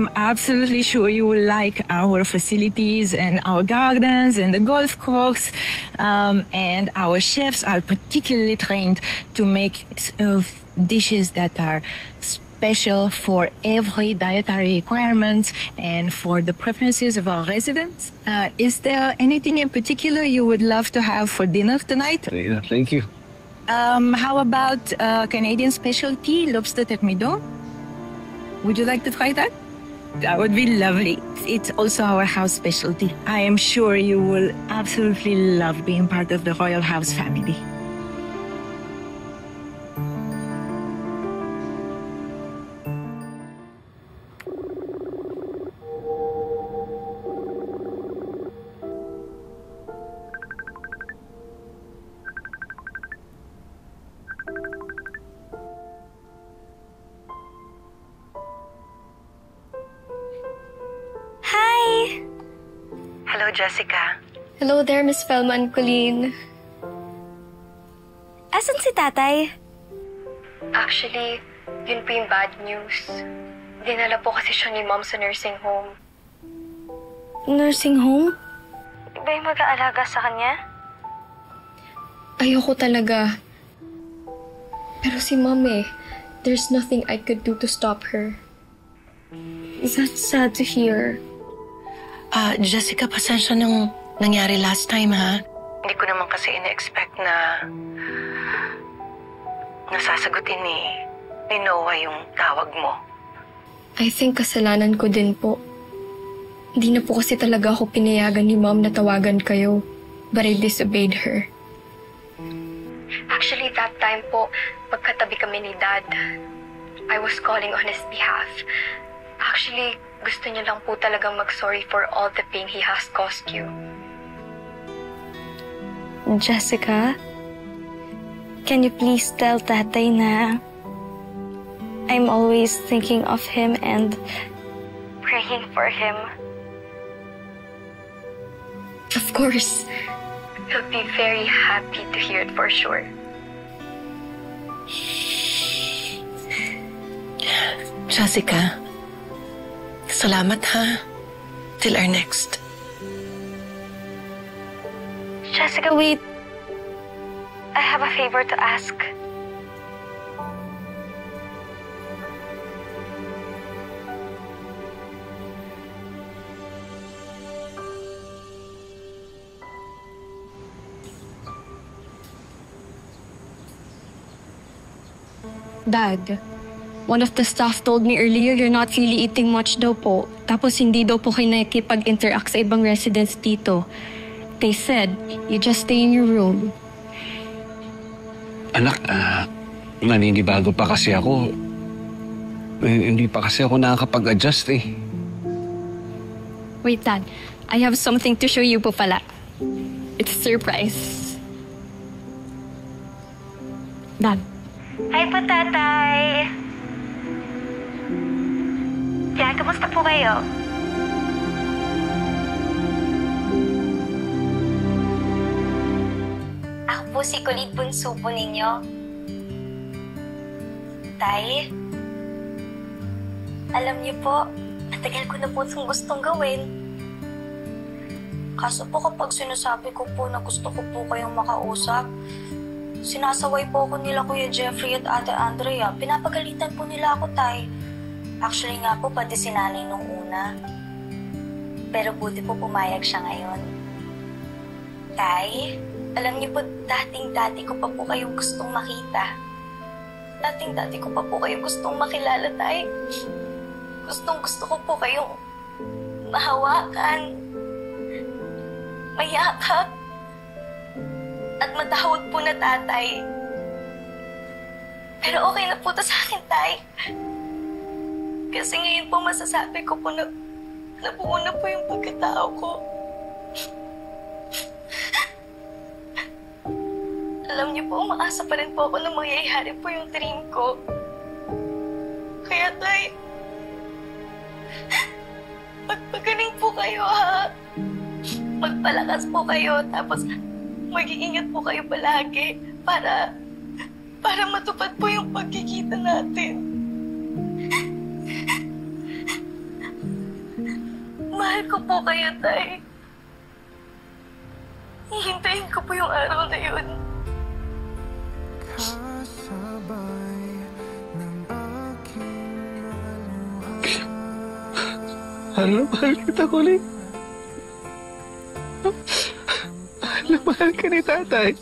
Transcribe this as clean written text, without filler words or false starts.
I'm absolutely sure you will like our facilities and our gardens and the golf course. And our chefs are particularly trained to make dishes that are special for every dietary requirement and for the preferences of our residents. Is there anything in particular you would love to have for dinner tonight? Yeah, thank you. How about Canadian specialty, lobster thermidor? Would you like to try that? That would be lovely. It's also our house specialty. I am sure you will absolutely love being part of the Royal House family. Hello, Jessica. Hello there, Miss Velma and Colleen. Asan si tatay? Actually, yun po yung bad news. Dinala po kasi siya ni Mom sa nursing home. Nursing home? Iba yung mag-aalaga sa kanya? Ayoko talaga. Pero si Mom there's nothing I could do to stop her. That's sad to hear. Jessica, pasensya nung nangyari last time, ha? Hindi ko naman kasi ina-expect na nasasagutin ni Noah yung tawag mo. I think kasalanan ko din po. Hindi na po kasi talaga ako pinayagan ni Mom na tawagan kayo, but I disobeyed her. Actually, that time po, pagkatabi kami ni Dad, I was calling on his behalf. Actually, gusto niya lang po talagang mag-sorry for all the pain he has caused you. Jessica, can you please tell tatay na I'm always thinking of him and praying for him? Of course. He'll be very happy to hear it for sure. Jessica, salamat ha. Till our next. Jessica, wait. I have a favor to ask. Dad, one of the staff told me earlier you're not really eating much daw po. Tapos hindi daw po kayo nakikipag-interact sa ibang residents dito. They said you just stay in your room. Anak, naninibago pa kasi ako. Hindi pa kasi ako nakakapag-adjust Wait, Dad. I have something to show you po pala. It's a surprise. Dad. Hi po, tatay. Yan, kamusta po kayo? Ako po si Colleen Bunso po ninyo. Tay, alam niyo po, matagal ko na po itong gustong gawin. Kaso po kapag sinasabi ko po na gusto ko po kayong makausap, sinasaway po ako nila Kuya Jeffrey at Ate Andrea. Pinapagalitan po nila ako, Tay. Actually nga po, pati si Nanay nung una. Pero buti po pumayag siya ngayon. Tay, alam niyo po, dating-dati ko pa po kayong gustong makita. Dating-dati ko pa po kayong gustong makilala, Tay. Gustong-gusto ko po kayong mahawakan, mayakap, at matahod po na tatay. Pero okay na po to sa akin, Tay. Kasi ngayon po masasabi ko po na nabuo na po yung pagkatao ko. Alam niyo po, umaasa pa rin po ako na mangyayari po yung dream ko. Kaya, Tay, magpagaling po kayo, ha? Magpalakas po kayo, tapos mag-iingat po kayo palagi para matupad po yung pagkikita natin. Mahal ko po kayo, Tay. Hihintayin ko po yung araw na yun. Mahal kita, Colleen. Mahal ka ni tatay.